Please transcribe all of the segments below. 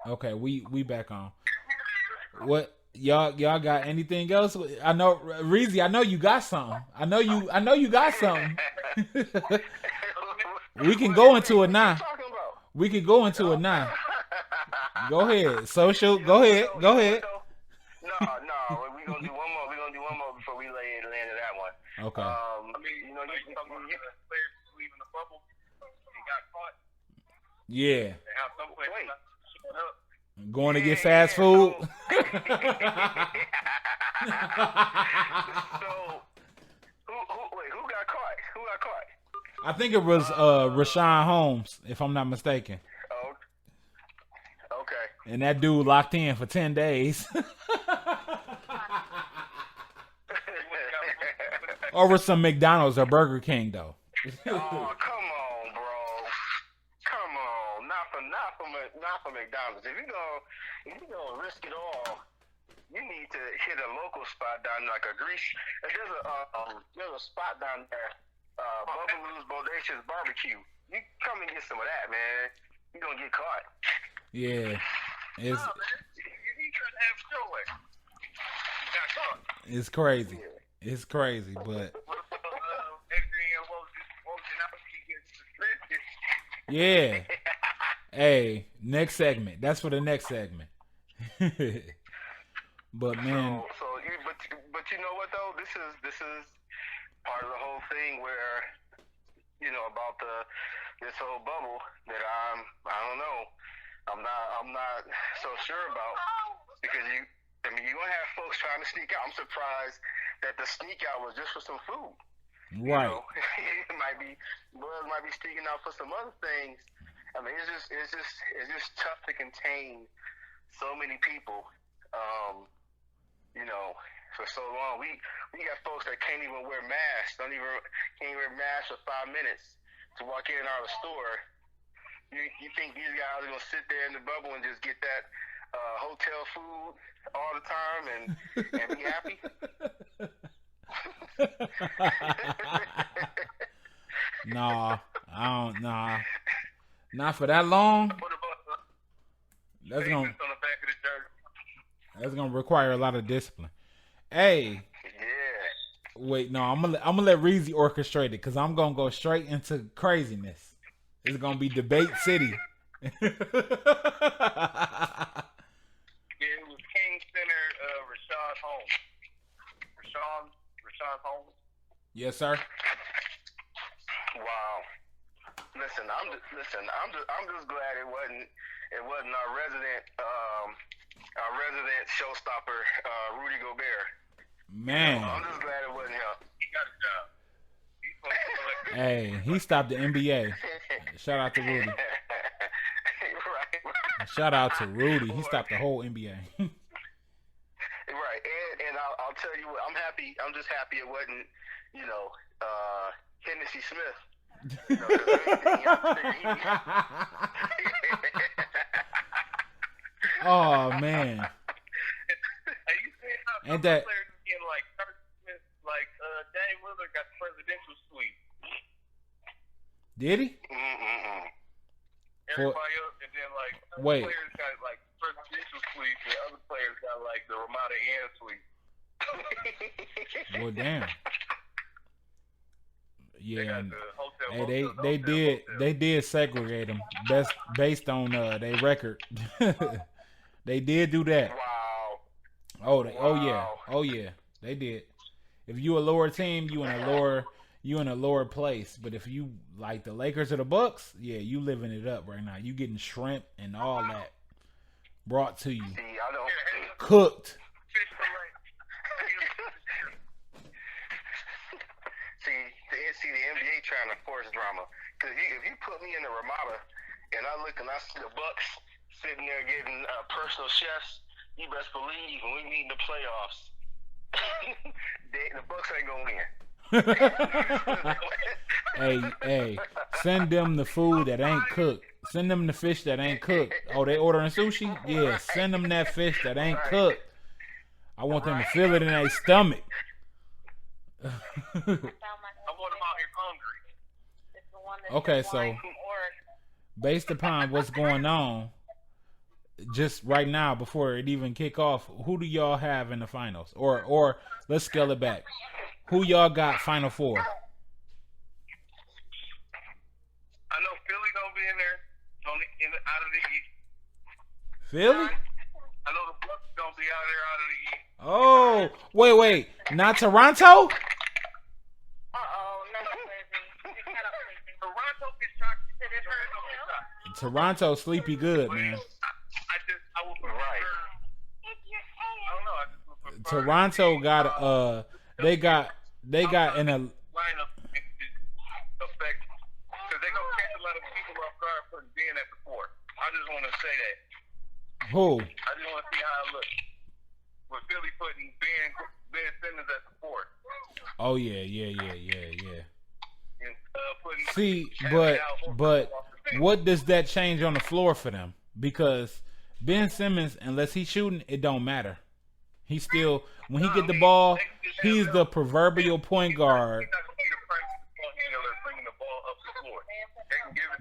Okay, we back on. What y'all got anything else? I know Reezy, I know you got something. I know you got something. We can go into it What you now. talking about? We can go into No. it now. Go ahead. Social. You know Go what ahead. though? You Go know what ahead. though? No, no. We're gonna do one more. We're gonna do one more before we land to that one. Okay. I mean, you know, you talking about players leaving the bubble and got caught. Yeah. And how some players wait. Up. Going to get Yeah, fast yeah. food. So, who got caught? Who got caught? I think it was Rashawn Holmes, if I'm not mistaken. Oh, okay. And that dude locked in for 10 days. Over some McDonald's or Burger King, though. Oh, come on, bro. Come on. Not for McDonald's. If you gonna risk it all, you need to hit a local spot down like a grease. There's a spot down there, Bubbaloos Bodacious Barbecue. You come and get some of that, man. You gonna get caught. Yeah. It's No, man. He trying to have a show way. He got caught. it's crazy. Yeah. It's crazy, but Adrian Wojnarowski gets suspended. yeah. Hey, next segment. That's for the next segment. But man, But you know what though? This is part of the whole thing where about this whole bubble that I don't know. I'm not so sure about because you're gonna have folks trying to sneak out. I'm surprised that the sneak out was just for some food. right. It might be Buzz might be sneaking out for some other things. I mean, it's just tough to contain so many people. For so long. We got folks that can't even wear masks. Can't even wear masks for 5 minutes to walk in and out of the store. You think these guys are gonna sit there in the bubble and just get that hotel food all the time and be happy? Nah, I don't. Nah, not for that long. What about That's the gonna on the back of the jersey? that's gonna require a lot of discipline. Hey, Yeah. wait, no, I'm gonna let Reezy orchestrate it because I'm gonna go straight into craziness. It's gonna be debate city. Yeah, it was King Center, Rashawn Holmes. Rashawn Holmes. Yes, sir. Wow. Listen, I'm just glad it wasn't our resident showstopper, Rudy Gobert. Man, I'm just glad it wasn't him. He got a job. He's supposed to collect hey, he stopped the NBA. Shout out to Rudy. Right. Shout out to Rudy. He stopped the whole NBA. Right, and I'll tell you what, I'm happy. I'm just happy it wasn't, Hennessy Smith. Oh man, Hey, you seen how some ain't that players is getting like Kirk Smith, like Dame Lillard got the presidential suite. did he? Mm-mm. For- Everybody else, and then like some Wait. players got like presidential suites, and other players got like the Ramada Inn suite. Well, damn. They Yeah, got the hotel. hey, hotel, they hotel, did hotel. they did segregate them based on their record. They did do that. Wow. Oh yeah, Wow. oh yeah, they did. If you a lower team, you in a lower place. But if you like the Lakers or the Bucks, yeah, you living it up right now. You getting shrimp and all that brought to you, See, I don't. cooked. Fish fillet. See, the NBA trying to force drama. Because if you put me in the Ramada and I look and I see the Bucks sitting there getting personal chefs, you best believe when we meet in the playoffs, the Bucks ain't gonna win. Hey, send them the food that ain't cooked. Send them the fish that ain't cooked. Oh, they ordering sushi? Yeah, send them that fish that ain't cooked. I want them to feel it in their stomach. I want them out here hungry. Okay, so based upon what's going on, just right now before it even kick off, who do y'all have in the finals? Or let's scale it back. Who y'all got Final Four? I know Philly gonna be in there, out of the East. Philly? I know the Bucks gonna be out of the East. Oh, wait, not Toronto? No. Toronto gets shocked. Toronto sleepy good, man. I would prefer. Right. I don't know. I just would prefer. Toronto got they got in a lineup effect because they gonna catch a lot of people off guard putting Ben at the four. I just want to say that. who? I just want to see how it looks with Philly putting Ben Simmons at the four. Oh yeah. And, See, but what does that change on the floor for them? Because Ben Simmons, unless he's shooting, it don't matter. He still, when he get the ball, he's the proverbial point guard.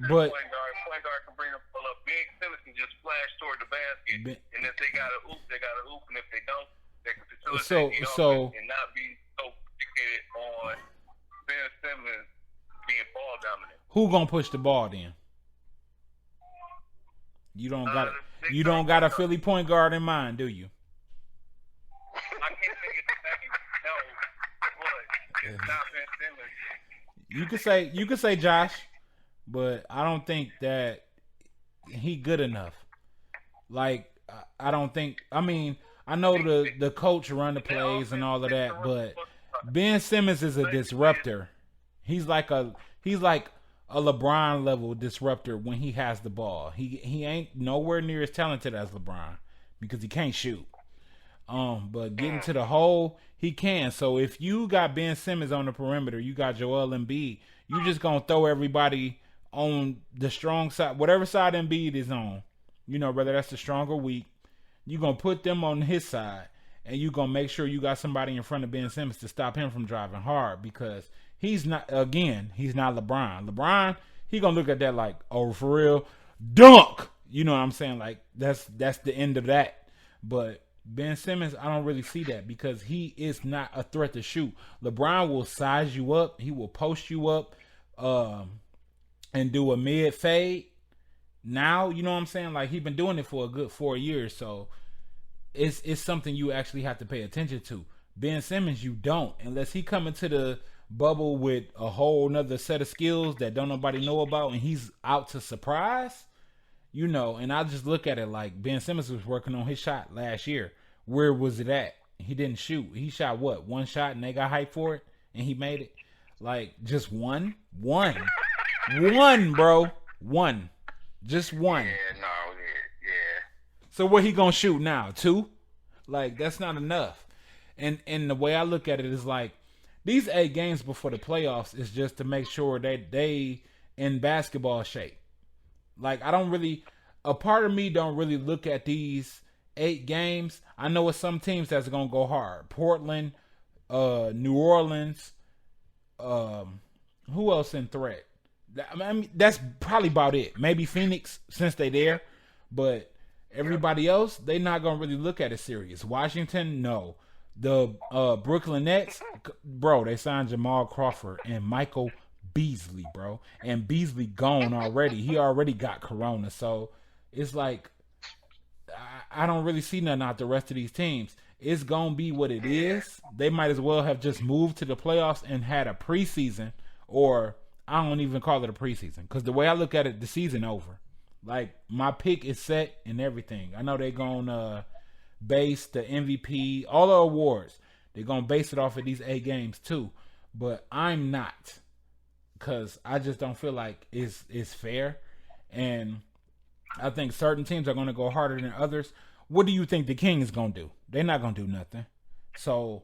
But point guard can bring the ball up. Ben Simmons can just flash toward the basket, and if they got to oop, they got to oop, and if they don't, they can facilitate the offense and not be so fixated on Ben Simmons being ball dominant. Who gonna push the ball then? You don't got a Philly point guard in mind, do you? I can't think of the name. No, but it's not Ben Simmons. You could say Josh, but I don't think that he good enough. Like I don't think. I mean, I know the coach run the plays and all of that, but Ben Simmons is a disruptor. He's like a LeBron level disruptor when he has the ball. He ain't nowhere near as talented as LeBron because he can't shoot. But getting to the hole, he can. So if you got Ben Simmons on the perimeter, you got Joel Embiid, you just gonna throw everybody on the strong side, whatever side Embiid is on. You know, whether that's the strong or weak, you gonna put them on his side, and you gonna make sure you got somebody in front of Ben Simmons to stop him from driving hard because he's not LeBron. LeBron, he gonna look at that like, oh, for real, dunk. You know what I'm saying? Like that's the end of that. But Ben Simmons, I don't really see that because he is not a threat to shoot. LeBron will size you up. He will post you up and do a mid fade. Now, you know what I'm saying? Like he's been doing it for a good 4 years. So it's something you actually have to pay attention to. Ben Simmons, you don't. Unless he come into the bubble with a whole nother set of skills that don't nobody know about and he's out to surprise. You know, and I just look at it like Ben Simmons was working on his shot last year. Where was it at? He didn't shoot. He shot what? One shot and they got hyped for it and he made it. Like just one, bro. One. Just one. Yeah. So what he gonna shoot now? 2? Like that's not enough. And the way I look at it is like these 8 games before the playoffs is just to make sure that they in basketball shape. Like a part of me don't really look at these 8 games. I know it's some teams that's gonna go hard. Portland, New Orleans, who else in threat? I mean, that's probably about it. Maybe Phoenix since they there, but everybody else they not gonna really look at it serious. Washington, no. The Brooklyn Nets, bro, they signed Jamal Crawford and Michael Beasley, bro. And Beasley gone already. He already got corona. So it's like I don't really see nothing out the rest of these teams. It's gonna be what it is. They might as well have just moved to the playoffs and had a preseason, or I don't even call it a preseason. Because the way I look at it, the season over. Like my pick is set and everything. I know they're gonna base the MVP, all the awards. They're gonna base it off of these 8 games too. But I'm not. Because I just don't feel like it's fair. And I think certain teams are going to go harder than others. What do you think the Kings going to do? They're not going to do nothing. So,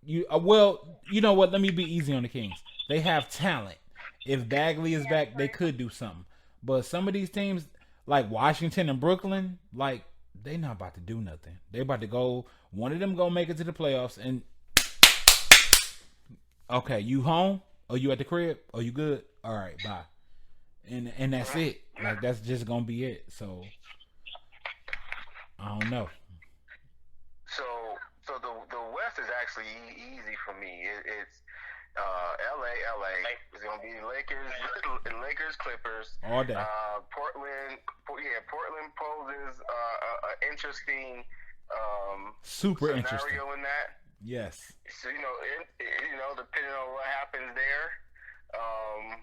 you know what? Let me be easy on the Kings. They have talent. If Bagley is back, they could do something. But some of these teams, like Washington and Brooklyn, like, they not about to do nothing. They about to go, one of them going to make it to the playoffs. And, okay, you home? Oh, you at the crib? Oh, you good? All right, bye. And that's it. Like that's just gonna be it. So know. So the West is actually easy for me. It's LA. It's gonna be Lakers, Clippers. All day. Portland poses an interesting Super scenario interesting. in that. Yes. So depending on what happens there,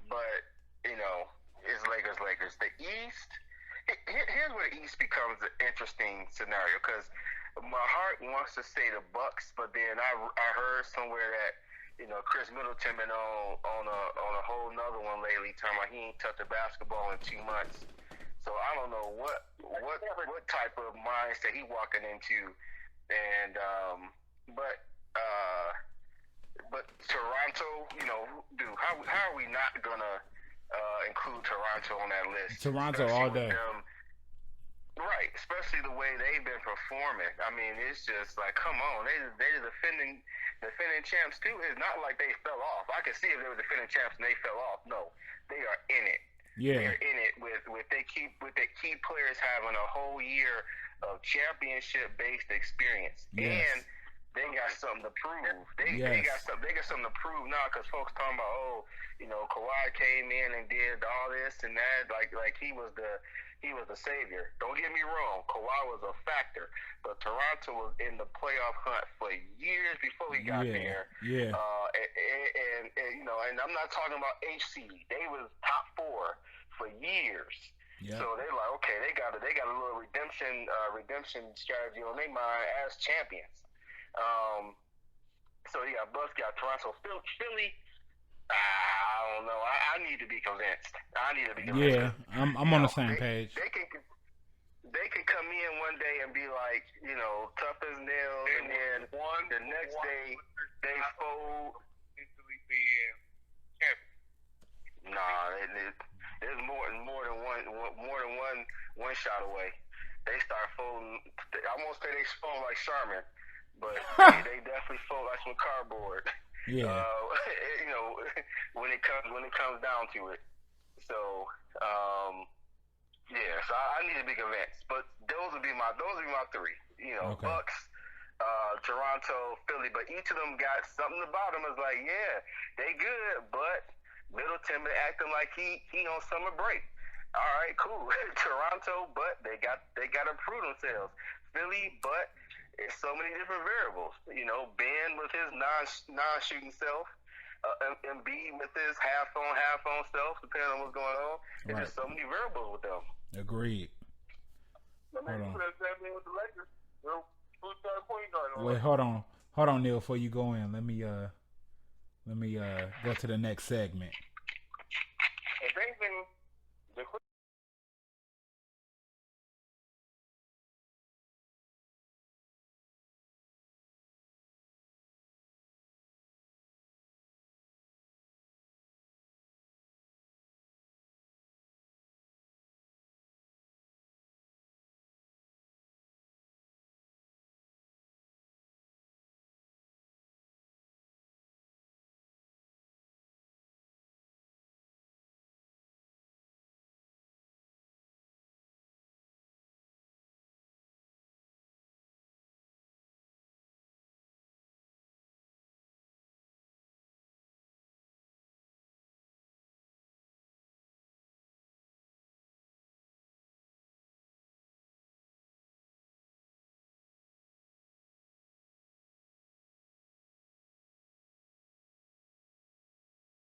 but it's Lakers. The East. Here's where the East becomes an interesting scenario because my heart wants to say the Bucks, but then I heard somewhere that Chris Middleton been on a whole nother one lately, talking about he ain't touched a basketball in 2 months. So I don't know what type of mindset he walking into, and but Toronto, dude, how are we not gonna include Toronto on that list? Toronto all day. Right, especially the way they've been performing. I mean, it's just like, come on, they're defending champs too. It's not like they fell off. I can see if they were defending champs and they fell off. No, they are in it. Yeah, they're in it with their key players having a whole year of championship based experience, yes. and they got something to prove. They got something to prove now because folks talking about Kawhi came in and did all this and that like he was the savior. Don't get me wrong, Kawhi was a factor, but Toronto was in the playoff hunt for years before he got there. Yeah. And I'm not talking about HC. They was top 4 for years. Yep. So they're like, okay, they got a little redemption strategy on their mind as champions. So yeah, Bucks got Toronto, Philly. I don't know. I need to be convinced. Yeah, I'm on the same page. They could come in one day and be like, tough as nails, and then the next day they fold. Nah, there's more than one shot away. They start folding. I won't say they fold like Sharman, but they definitely fold like some cardboard. Yeah. When it comes down to it. So, so I need to be convinced. But those would be my 3. Okay. Bucks, Toronto, Philly. But each of them got something about them. It's like, yeah, they good, but Middleton been acting like he on summer break. All right, cool. Toronto, but they got to prove themselves. Philly, but it's so many different variables. Ben with his non-shooting self, Embiid with his half-on self, depending on what's going on. There's just so many variables with them. Agreed. Hold on. Wait, hold on, Neil. Before you go in, let me go to the next segment.